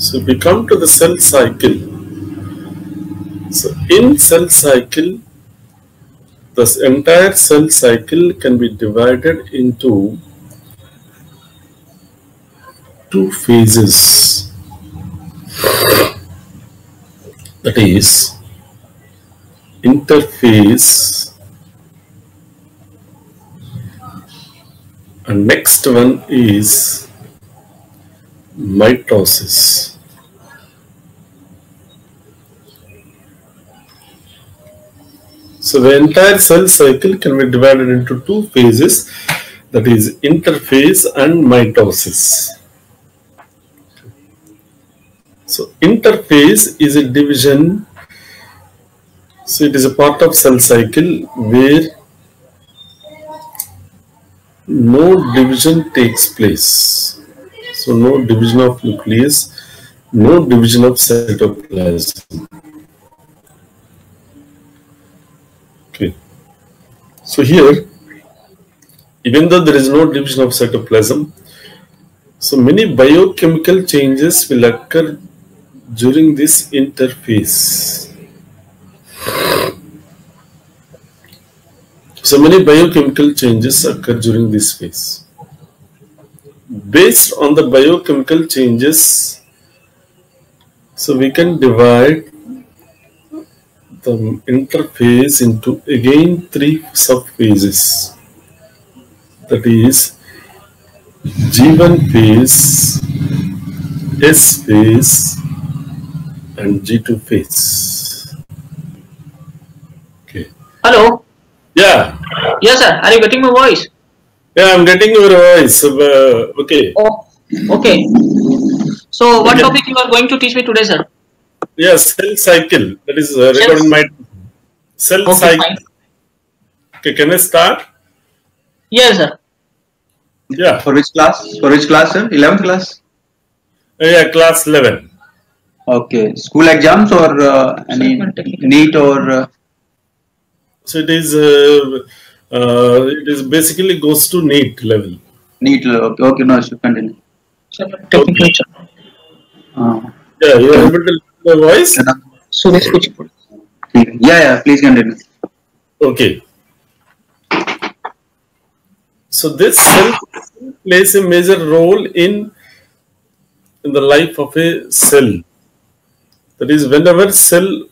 So we come to the cell cycle. So in cell cycle, this entire cell cycle can be divided into two phases. That is interphase, and next one is mitosis. So the entire cell cycle can be divided into two phases, that is interphase and mitosis. So interphase is a division, so it is a part of cell cycle where no division takes place. So no division of nucleus, no division of cytoplasm. Okay. So here, even though there is no division of cytoplasm, so many biochemical changes will occur during this interphase. So many biochemical changes occur during this phase. Based on the biochemical changes, so we can divide the interphase into again three subphases. That is G1 phase, S phase, and G2 phase. Okay. Hello. Yeah. Yes, sir. Are you getting my voice? Yeah, I'm getting your voice. Okay. Oh, okay. So, what topic you are going to teach me today, sir? Yes, cell cycle. That is recorded in my cell cycle. Fine. Okay, can I start? Yes, sir. Yeah. For which class? For which class, sir? 11th class? Yeah, class 11. Okay. School exams or any NEET or? So it is basically goes to NEET level. NEET level. Okay. Okay. No, should continue. Technical. Yeah, you are able to listen my voice? So let's switch. Yeah. Please continue. Okay. So this cell plays a major role in the life of a cell. That is, whenever cell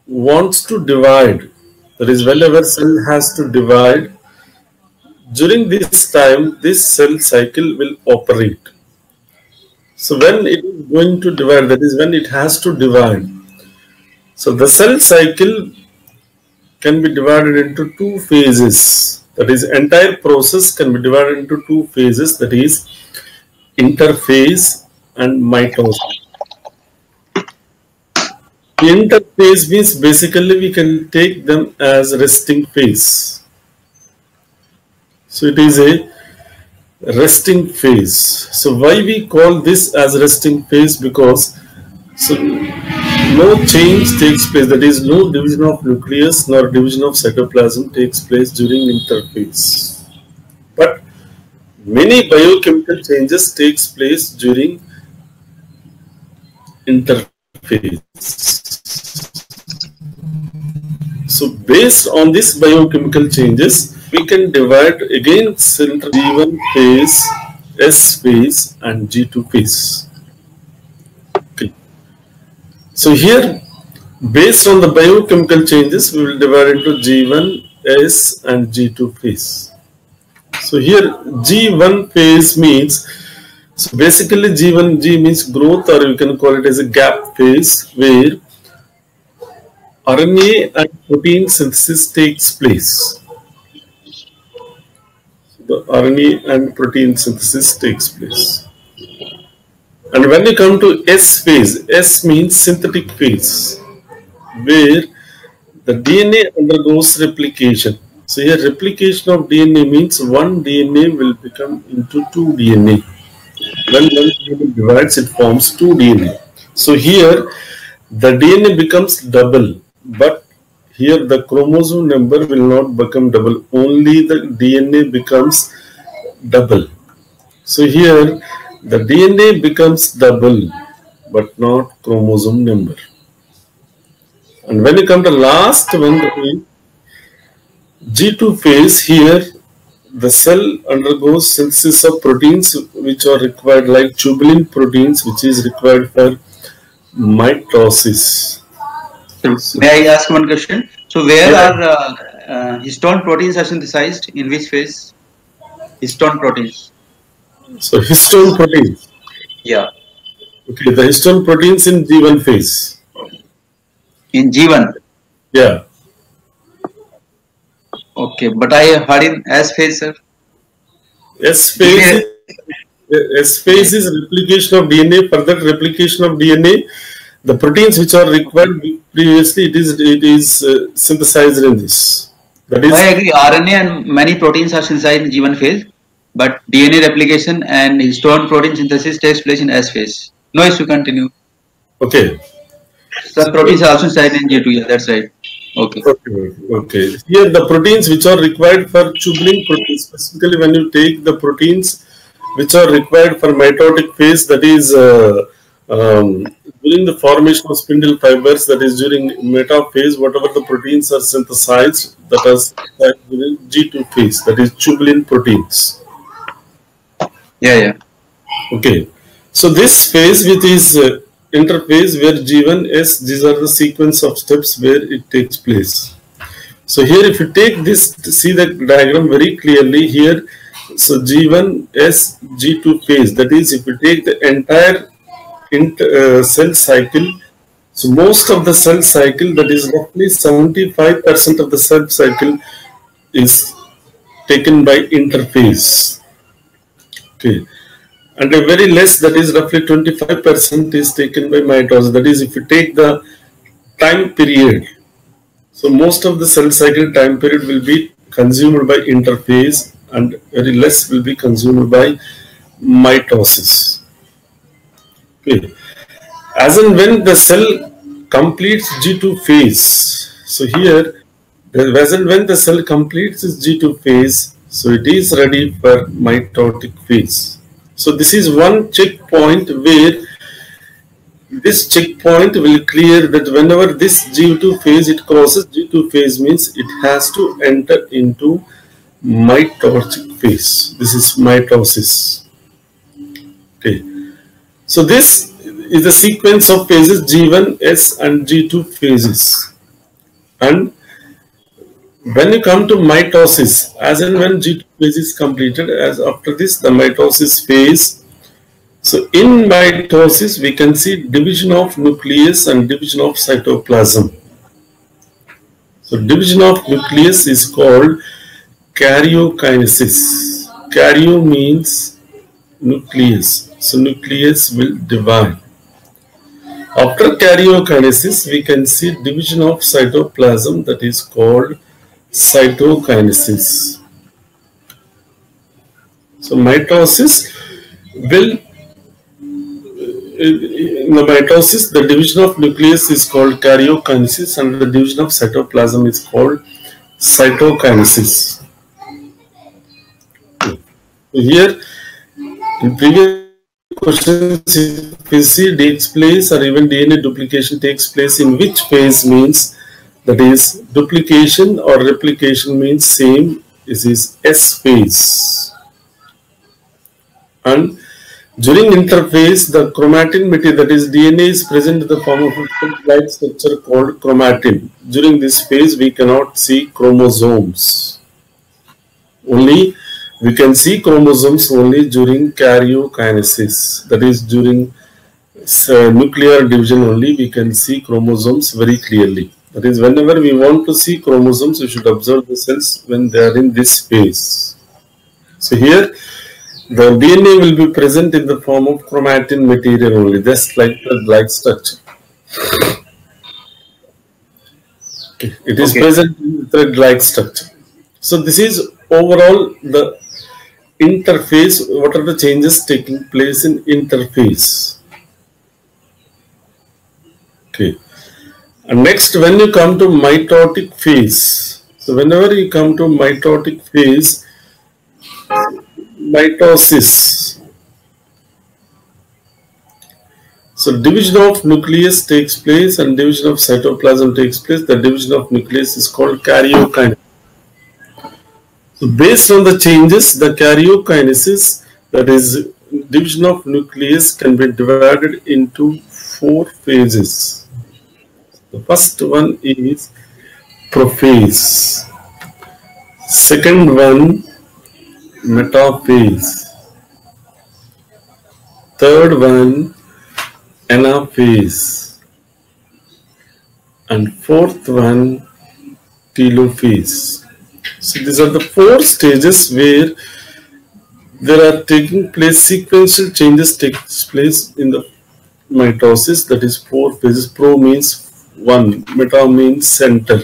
wants to divide, that is, whenever cell has to divide, during this time, this cell cycle will operate. So when it is going to divide, that is when it has to divide. So the cell cycle can be divided into two phases. That is, entire process can be divided into two phases, that is interphase and mitosis. Interphase means basically we can take them as resting phase. So it is a resting phase. So why we call this as resting phase? Because so no change takes place, that is no division of nucleus nor division of cytoplasm takes place during interphase. But many biochemical changes takes place during interphase. So based on these biochemical changes, we can divide again G1 phase, S phase, and G2 phase. Okay. So here, based on the biochemical changes, we will divide into G1, S, and G2 phase. So here, G1 phase means, so basically G means growth, or you can call it as a gap phase, where RNA and protein synthesis takes place. The RNA and protein synthesis takes place. And when you come to S phase, S means synthetic phase, where the DNA undergoes replication. So here replication of DNA means one DNA will become into two DNA. When one DNA divides, it forms two DNA. So here the DNA becomes double, but here the chromosome number will not become double, only the DNA becomes double. So here the DNA becomes double but not chromosome number. And when you come to last one, G2 phase, here the cell undergoes synthesis of proteins which are required, like tubulin proteins, which is required for mitosis. So, may I ask one question? So where are histone proteins are synthesized? In which phase? Histone proteins. So histone proteins. Yeah. Okay, the histone proteins in G1 phase. In G1. Yeah. Okay, but I heard in S phase, sir. S phase. S phase is replication of DNA. For that replication of DNA, the proteins which are required previously, it is synthesized in this. That is. I agree. RNA and many proteins are synthesized in G1 phase, but DNA replication and histone protein synthesis takes place in S phase. No issue. Continue. Okay. Some proteins are also synthesized in G2. Yeah, that's right. Okay. Okay. Here the proteins which are required for tubulin proteins, specifically when you take the proteins which are required for mitotic phase, that is during the formation of spindle fibers, that is during metaphase, whatever the proteins are synthesized, that is during G2 phase, that is tubulin proteins. Yeah. Okay. So this phase with is interphase where G1, S, these are the sequence of steps where it takes place. So here if you take this, see the diagram very clearly here. So G1, S, G2 phase, that is if you take the entire cell cycle, so most of the cell cycle, that is roughly 75% of the cell cycle is taken by interphase. Okay. And a very less, that is roughly 25% is taken by mitosis. That is if you take the time period. So most of the cell cycle time period will be consumed by interphase and very less will be consumed by mitosis. Okay. As and when the cell completes G2 phase, so here, as and when the cell completes its G2 phase, so it is ready for mitotic phase. So this is one checkpoint where this checkpoint will clear that whenever this G2 phase it crosses, G2 phase means it has to enter into mitotic phase. This is mitosis. Okay. So this is the sequence of phases G1, S and G2 phases. And when you come to mitosis, as and when G2 phase is completed, as after this the mitosis phase. So in mitosis we can see division of nucleus and division of cytoplasm. So division of nucleus is called karyokinesis. Karyo means nucleus. So nucleus will divide. After karyokinesis we can see division of cytoplasm, that is called cytokinesis. So mitosis will, in the mitosis the division of nucleus is called karyokinesis and the division of cytoplasm is called cytokinesis. Here in previous questions, if we see takes place or even DNA duplication takes place in which phase, means that is duplication or replication means same, this is S phase. And during interphase the chromatin material, that is DNA, is present in the form of a like structure called chromatin. During this phase we cannot see chromosomes. Only we can see chromosomes only during karyokinesis, that is during nuclear division only we can see chromosomes very clearly. That is whenever we want to see chromosomes we should observe the cells when they are in this phase. So here the DNA will be present in the form of chromatin material only, just like the like structure. Okay. It is present in thread-like structure. So this is overall the interphase. What are the changes taking place in interphase? Okay. And next, when you come to mitotic phase, so whenever you come to mitotic phase, mitosis. So division of nucleus takes place and division of cytoplasm takes place. The division of nucleus is called karyokinesis. So based on the changes, the karyokinesis, that is division of nucleus, can be divided into 4 phases. The first one is prophase. Second one, metaphase. Third one, anaphase. And fourth one, telophase. So these are the 4 stages where there are taking place, sequential changes takes place in the mitosis. That is 4 phases. Pro means 1, meta means center,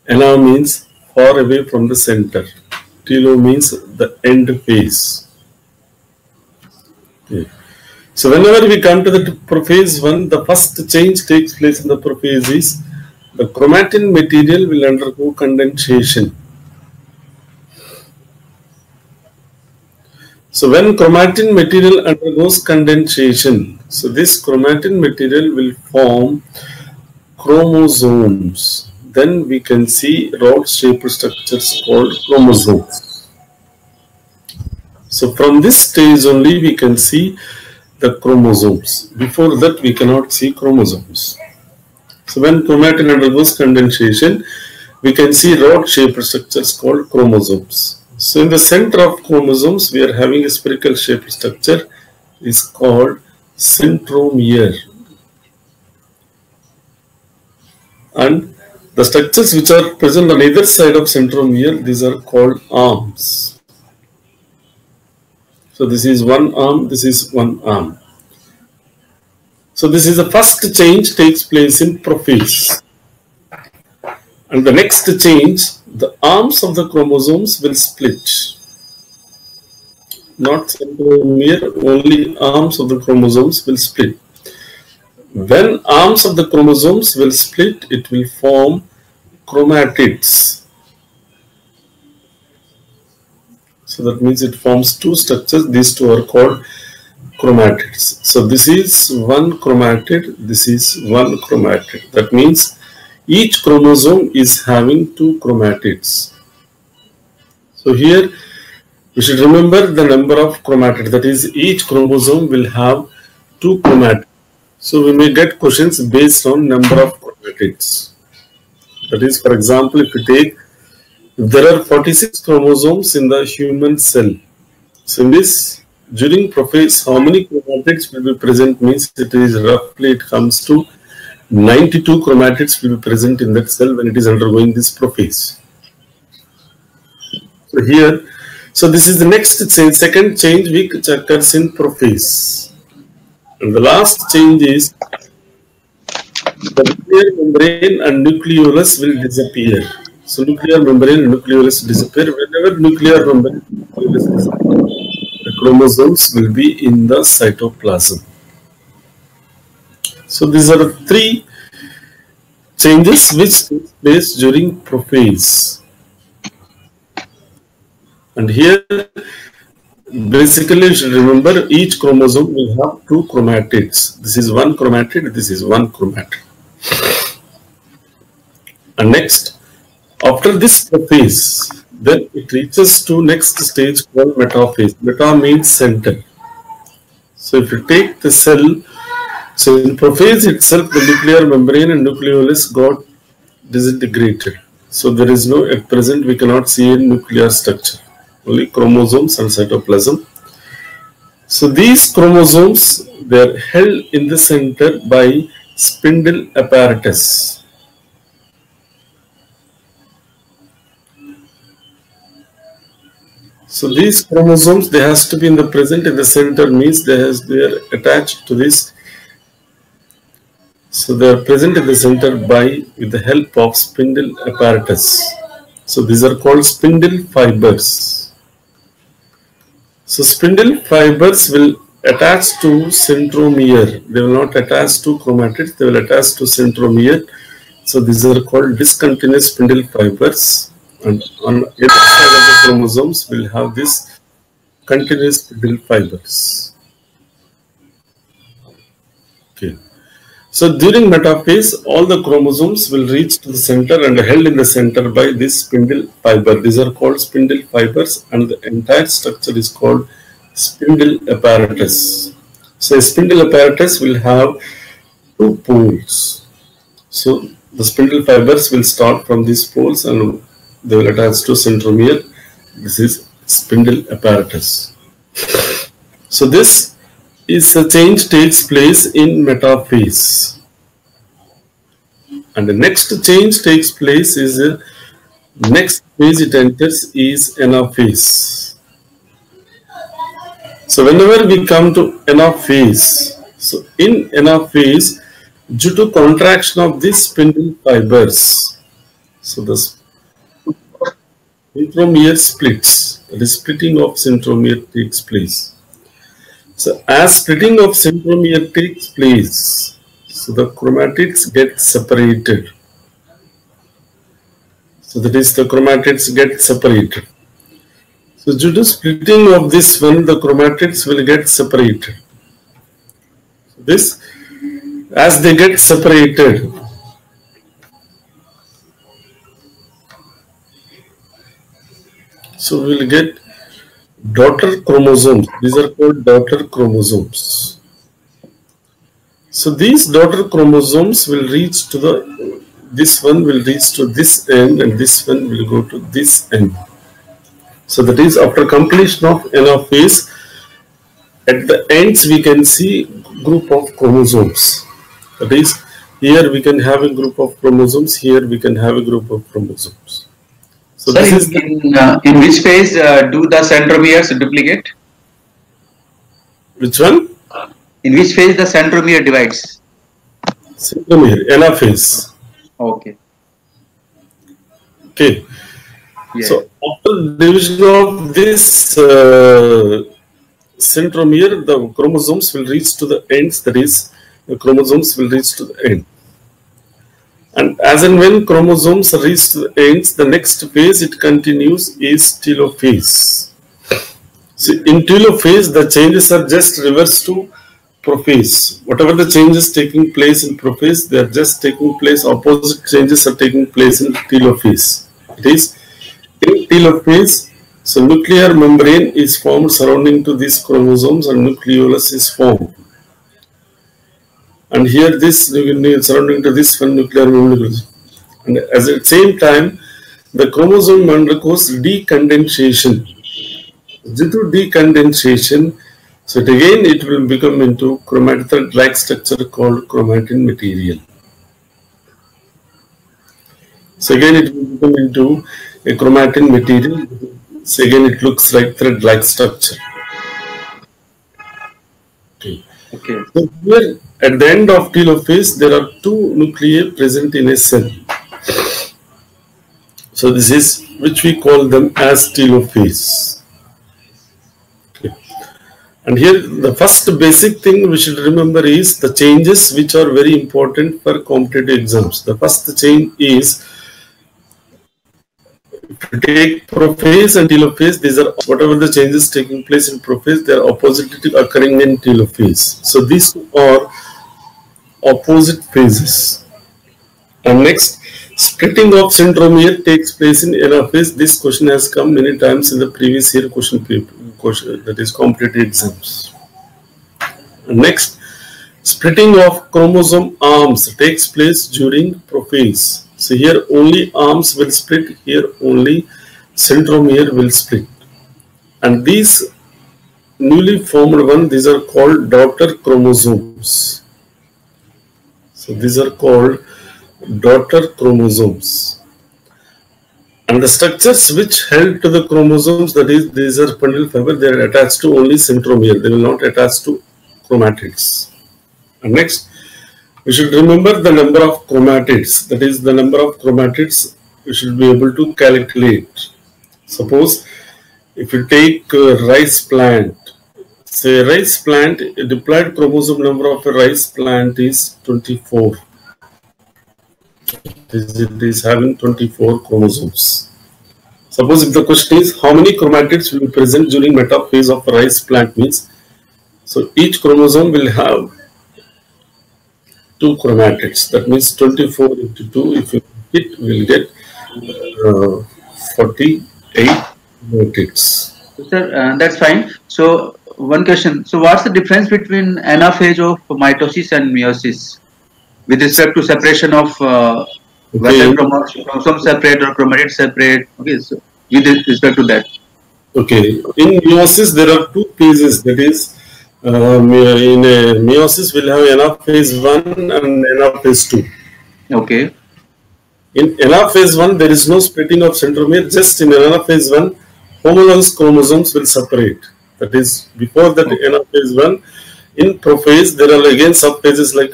ana means far away from the center, telo means the end phase. Okay. So whenever we come to the prophase 1, the first change takes place in the prophase is the chromatin material will undergo condensation. So when chromatin material undergoes condensation, so this chromatin material will form chromosomes. Then we can see rod-shaped structures called chromosomes. So from this stage only we can see the chromosomes. Before that we cannot see chromosomes. So when chromatin undergoes condensation, we can see rod-shaped structures called chromosomes. So in the center of chromosomes, we are having a spherical shaped structure is called centromere. And the structures which are present on either side of centromere, these are called arms. So this is one arm, this is one arm. So this is the first change takes place in prophase. And the next change, the arms of the chromosomes will split. Not centromere, only arms of the chromosomes will split. When arms of the chromosomes will split, it will form chromatids. So that means it forms 2 structures. These 2 are called chromatids. So this is one chromatid, this is one chromatid. That means each chromosome is having 2 chromatids. So here we should remember the number of chromatids. That is, each chromosome will have 2 chromatids. So we may get questions based on number of chromatids. That is, for example, if you take, there are 46 chromosomes in the human cell. So in this, during prophase, how many chromatids will be present means it is roughly, it comes to 92 chromatids will be present in that cell when it is undergoing this prophase. So here, so this is the next change, second change which occurs in prophase. And the last change is the nuclear membrane and nucleolus will disappear. So nuclear membrane and nucleolus disappear. Whenever nuclear membrane and nucleolus disappear, the chromosomes will be in the cytoplasm. So these are 3 changes which take place during prophase. And here, basically, you should remember each chromosome will have 2 chromatids. This is one chromatid, this is one chromatid. And next, after this prophase, then it reaches to next stage called metaphase. Meta means center. So if you take the cell, so in prophase itself, the nuclear membrane and nucleolus got disintegrated. So there is no, at present we cannot see a nuclear structure, only chromosomes and cytoplasm. So these chromosomes, they are held in the center by spindle apparatus. So these chromosomes, they has to be in the present in the center, means they are attached to this. So they are present in the center by with the help of spindle apparatus. So these are called spindle fibers. So spindle fibers will attach to centromere. They will not attach to chromatids, they will attach to centromere. So these are called discontinuous spindle fibers. And on either side of the chromosomes will have this continuous spindle fibers. Okay. So during metaphase, all the chromosomes will reach to the center and held in the center by this spindle fiber. These are called spindle fibers, and the entire structure is called spindle apparatus. So a spindle apparatus will have two poles. So the spindle fibers will start from these poles and they will attach to centromere. This is spindle apparatus. So this is a change takes place in metaphase. And the next change takes place is next phase it enters is anaphase. So whenever we come to anaphase, so in anaphase, due to contraction of these spindle fibers, so the centromere splits, the splitting of centromere takes place. So as splitting of centromere takes place, so the chromatids get separated. So that is, the chromatids get separated. So due to splitting of this one, the chromatids will get separated. This, as they get separated, so we will get daughter chromosomes. These are called daughter chromosomes. So these daughter chromosomes will reach to the, this one will reach to this end and this one will go to this end. So that is, after completion of anaphase, at the ends we can see group of chromosomes. That is, here we can have a group of chromosomes, here we can have a group of chromosomes. So Sir, this is in which phase do the centromeres duplicate? which one? In which phase the centromere divides? Centromere, anaphase. Okay. Okay. Yeah. So after division of this centromere, the chromosomes will reach to the ends. That is, the chromosomes will reach to the end. And as and when chromosomes reach to the ends, the next phase it continues is telophase. So in telophase, the changes are just reverse to prophase. Whatever the changes taking place in prophase, they are just taking place, opposite changes are taking place in telophase. It is in telophase, so nuclear membrane is formed surrounding to these chromosomes and nucleolus is formed. And here this surrounding to this one nuclear membrane. And at the same time, the chromosome undergoes decondensation. Due to decondensation, so it will become into chromatid-like structure called chromatin material. So again it will become into a chromatin material. So again it looks like thread-like structure. Okay. Okay. So here at the end of telophase, there are two nuclei present in a cell. So this is which we call them as telophase. Okay. And here the first basic thing we should remember is the changes which are very important for competitive exams. The first change is, if you take prophase and telophase, these are whatever the changes taking place in prophase, they are oppositely occurring in telophase. So these are opposite phases. And next, splitting of centromere takes place in anaphase. This question has come many times in the previous year question paper, that is competitive exams. And next, splitting of chromosome arms takes place during prophase. So here only arms will split, here only centromere will split. And these newly formed one, these are called daughter chromosomes. So these are called daughter chromosomes. And the structures which held to the chromosomes, that is, these are spindle fiber, they are attached to only centromere, they will not attach to chromatids. And next, we should remember the number of chromatids, that is the number of chromatids we should be able to calculate. Suppose if you take a rice plant, say rice plant, a diploid chromosome number of a rice plant is 24. It is having 24 chromosomes. Suppose if the question is how many chromatids will be present during metaphase of a rice plant means, so each chromosome will have 2 chromatids. That means 24 into 2. If you hit, we'll get 48 chromatids. Sir, that's fine. So one question. So what's the difference between anaphase of mitosis and meiosis with respect to separation of whether chromosome separate or chromatid separate? Okay, so with respect to that. Okay, in meiosis there are 2 phases. That is, in meiosis we'll have anaphase 1 and anaphase 2. Okay. In anaphase 1 there is no splitting of centromere. Just in anaphase 1 homologous chromosomes will separate. That is, before that anaphase 1, in prophase there are again subphases like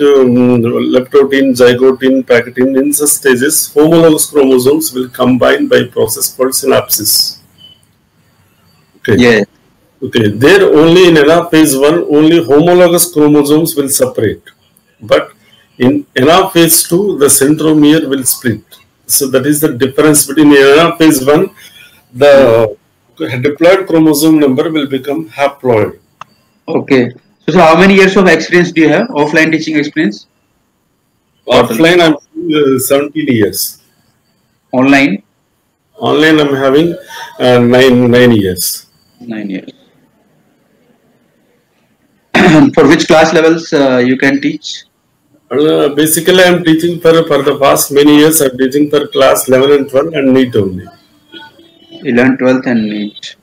leptotin, zygotin, packaging. In such stages, homologous chromosomes will combine by a process called synapsis. Okay. Yeah. Okay. There only in anaphase 1, only homologous chromosomes will separate. But in anaphase 2, the centromere will split. So that is the difference between anaphase 1, the diploid chromosome number will become haploid. Okay. So how many years of experience do you have? Offline teaching experience? Offline, I'm 17 years. Online? Online, I'm having 9 years. 9 years. For which class levels you can teach? Basically, I'm teaching for the past many years. I'm teaching for class 11 and 12 and NEET only. 11, 12th and NEET.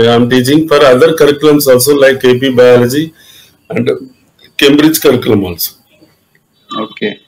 I'm teaching for other curriculums also like AP Biology and Cambridge curriculum also. Okay.